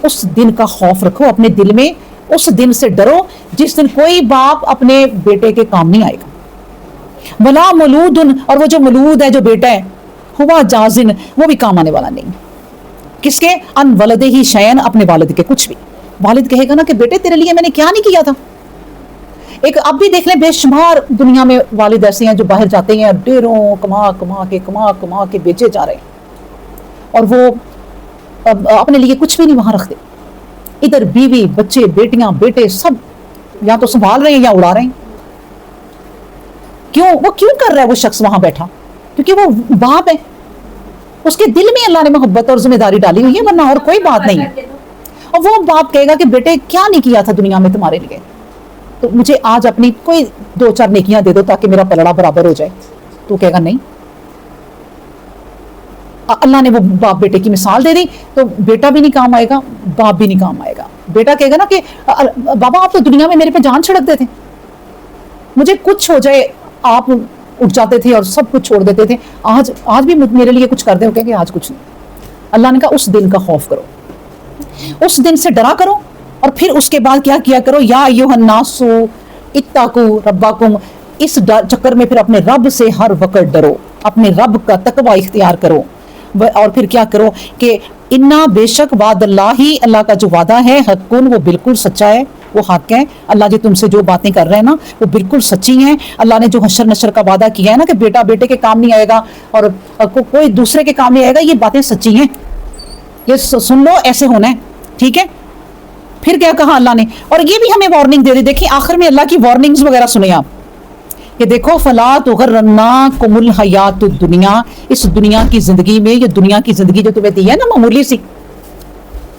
उस दिन का खौफ रखो अपने दिल में, उस दिन से डरो जिस दिन कोई बाप अपने बेटे के काम नहीं आएगा। वला मलूदुन, और वो जो मलूद है, जो बेटा है, हुआ जाजिन, वो भी काम आने वाला नहीं। किसके? अन वलदे ही शयन, अपने वालिद के कुछ भी। वालिद कहेगा ना कि बेटे तेरे लिए मैंने क्या नहीं किया था। एक अब भी देख लें, बेशुमार दुनिया में वालिद ऐसे हैं जो बाहर जाते हैं ढेरों कमा के बेचे जा रहे हैं, और वो अपने लिए कुछ भी नहीं वहां रखते। इधर बीवी, बच्चे, बेटियां, बेटे सब या तो संभाल रहे हैं या उड़ा रहे हैं। क्यों? वो क्यों कर रहा है वो शख्स वहां बैठा? क्योंकि वो बाप है, उसके दिल में अल्लाह ने मोहब्बत और जिम्मेदारी डाली हुई है, वरना और कोई बात नहीं है। और वो बाप कहेगा कि बेटे क्या नहीं किया था दुनिया में तुम्हारे लिए, तो मुझे आज अपनी कोई 2-4 नेकियां दे दो ताकि मेरा पलड़ा बराबर हो जाए। तो कहेगा नहीं। अल्लाह ने वो बाप बेटे की मिसाल दे दी, तो बेटा भी नहीं काम आएगा, बाप भी नहीं काम आएगा। बेटा कहेगा ना कि बाबा आप तो दुनिया में मेरे पे जान छिड़क देते, मुझे कुछ हो जाए आप उठ जाते थे और सब कुछ छोड़ देते थे, आज भी मेरे लिए कुछ कर दे। कहेंगे आज कुछ नहीं। अल्लाह ने कहा उस दिन का खौफ करो, उस दिन से डरा करो, और फिर उसके बाद क्या किया करो? या अय्युहन्नासु इत्तकू रब्बकुम, इस चक्कर में फिर अपने रब से हर वक्त डरो, अपने रब का तकवा इख्तियार करो। और फिर क्या करो कि इन्ना बेशक वादल्लाही, अल्लाह का जो वादा है, हक़्कुन, वो बिल्कुल सच्चा है, वो हक है। अल्लाह जी तुमसे जो बातें कर रहे हैं ना वो बिल्कुल सच्ची हैं। अल्लाह ने जो हशर नशर का वादा किया है ना कि बेटा बेटे के काम नहीं आएगा और कोई दूसरे के काम नहीं आएगा, ये बातें सच्ची हैं, ये सुन लो, ऐसे होना है, ठीक है। फिर क्या कहा अल्लाह ने? और ये भी हमें वार्निंग दे दी। देखिए आखिर में अल्लाह की वार्निंग्स वगैरह सुने आप, कि देखो फला तुगर्रन्नाकुमुल हयातुद दुनिया, इस दुनिया की जिंदगी में, ये दुनिया की जिंदगी जो तुम्हें दी है ना मामूली सी,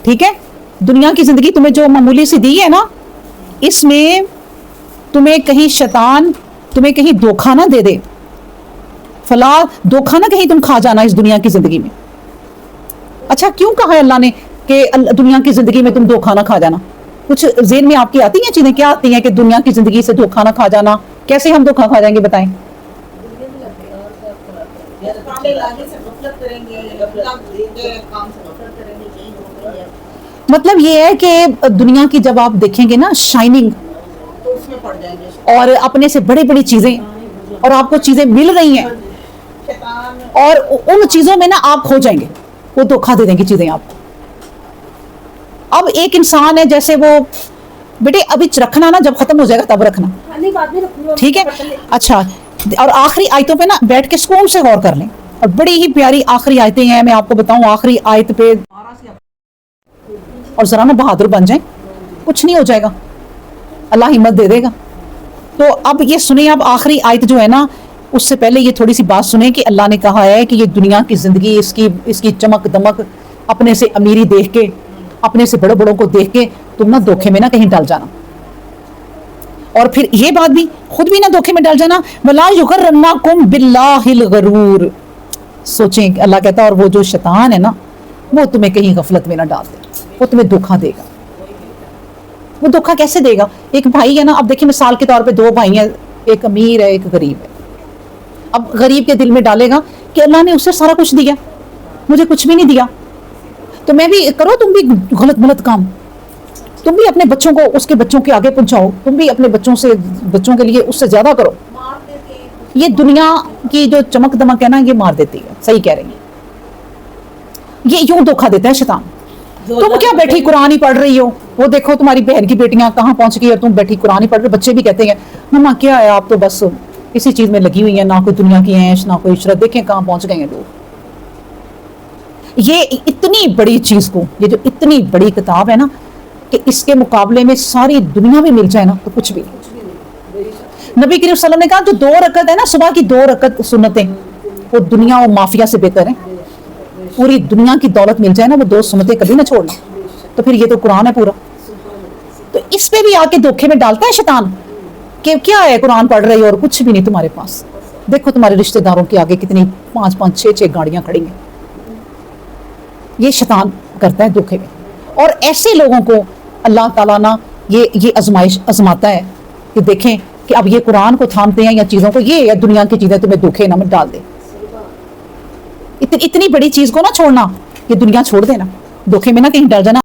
ठीक है, दुनिया की जिंदगी तुम्हें जो मामूली सी दी है ना, इसमें तुम्हें कहीं शैतान तुम्हें कहीं धोखा ना दे दे। फला, धोखा ना कहीं तुम खा जाना इस दुनिया की जिंदगी में। अच्छा क्यों कहा है अल्लाह ने कि दुनिया की जिंदगी में तुम धोखा ना खा जाना? कुछ ज़हन में आपकी आती हैं चीजें? क्या आती हैं कि दुनिया की जिंदगी से धोखा ना खा जाना? कैसे हम धोखा खा जाएंगे बताएं? मतलब ये है कि दुनिया की जब आप देखेंगे ना शाइनिंग, तो उसमें पड़ जाएंगे और अपने से बड़ी बड़ी चीजें, और आपको चीजें मिल रही हैं, और उन चीजों में ना आप खो जाएंगे, वो धोखा दे देंगी चीजें आपको। अब एक इंसान है, जैसे वो बेटे अभी रखना ना, जब खत्म हो जाएगा तब रखना, ठीक है। अच्छा, और आखिरी आयतों पे ना बैठ के सुकून से गौर कर लें, और बड़ी ही प्यारी आखिरी आयतें हैं। मैं आपको बताऊं, आखिरी आयत पे और जरा ना बहादुर बन जाए, कुछ नहीं हो जाएगा, अल्लाह हिम्मत दे देगा। तो अब ये सुने, अब आखिरी आयत जो है ना, उससे पहले ये थोड़ी सी बात सुने कि अल्लाह ने कहा है कि ये दुनिया की जिंदगी, इसकी चमक दमक, अपने से अमीरी देख के, अपने से बड़े बड़ों को देख के तुम ना धोखे में ना कहीं डाल जाना। और फिर ये बात भी, खुद भी ना धोखे में डाल जाना। वला युगर्रन्नाकुम बिल्लाहिल गरूर, सोचें, अल्लाह कहता है और वो जो शैतान है ना, वो तुम्हें कहीं गफलत में ना डाल दे, वो तुम्हें धोखा देगा। वो धोखा कैसे देगा? एक भाई है ना, अब देखिए मिसाल के तौर पे 2 भाई हैं, एक अमीर है एक गरीब है। अब गरीब के दिल में डालेगा कि अल्लाह ने उससे सारा कुछ दिया, मुझे कुछ भी नहीं दिया, तो मैं भी करो, तुम भी गलत काम, तुम भी अपने बच्चों को उसके बच्चों के आगे पहुंचाओ, तुम भी अपने बच्चों के लिए उससे ज्यादा करो। ये दुनिया की जो चमक दमक है ना, ये मार देती है। सही कह रही है, ये यूं धोखा देता है शैतान। तुम क्या बैठी कुरान ही पढ़ रही हो, वो देखो तुम्हारी बहन की बेटियां कहाँ पहुंच गई और तुम बैठी कुरान ही पढ़ रहे हो। बच्चे भी कहते हैं मम्मा क्या है, आप तो बस इसी चीज में लगी हुई है, ना कोई दुनिया की ऐश ना कोई इशरत, देखें कहाँ पहुंच गए हैं लोग। ये इतनी बड़ी चीज को, ये जो इतनी बड़ी किताब है ना, कि इसके मुकाबले में सारी दुनिया में मिल जाए ना तो कुछ भी नहीं। नबी करीम सल्लल्लाहु अलैहि वसल्लम ने कहा जो 2 रकत है ना, सुबह की 2 रकत सुन्नतें, वो दुनिया और माफिया से बेहतर है। पूरी दुनिया की दौलत मिल जाए ना, वो 2 सुन्नतें कभी ना छोड़ना। तो फिर ये तो कुरान है पूरा। तो इस पे भी आके धोखे में डालता है शैतान कि क्या है, कुरान पढ़ रही हो और कुछ भी नहीं तुम्हारे पास। देखो तुम्हारे रिश्तेदारों के आगे कितनी 5-5, 6-6 गाड़ियां खड़ी हैं। ये शैतान करता है धोखे में, और ऐसे लोगों को अल्लाह ताला ना ये आजमाइश आजमाता है कि देखें कि अब ये कुरान को थामते हैं या चीज़ों को, ये दुनिया की चीज़ें तुम्हें धोखे ना मत डाल दे। इतनी बड़ी चीज़ को ना छोड़ना, ये दुनिया छोड़ देना, धोखे में ना कहीं डर जाना।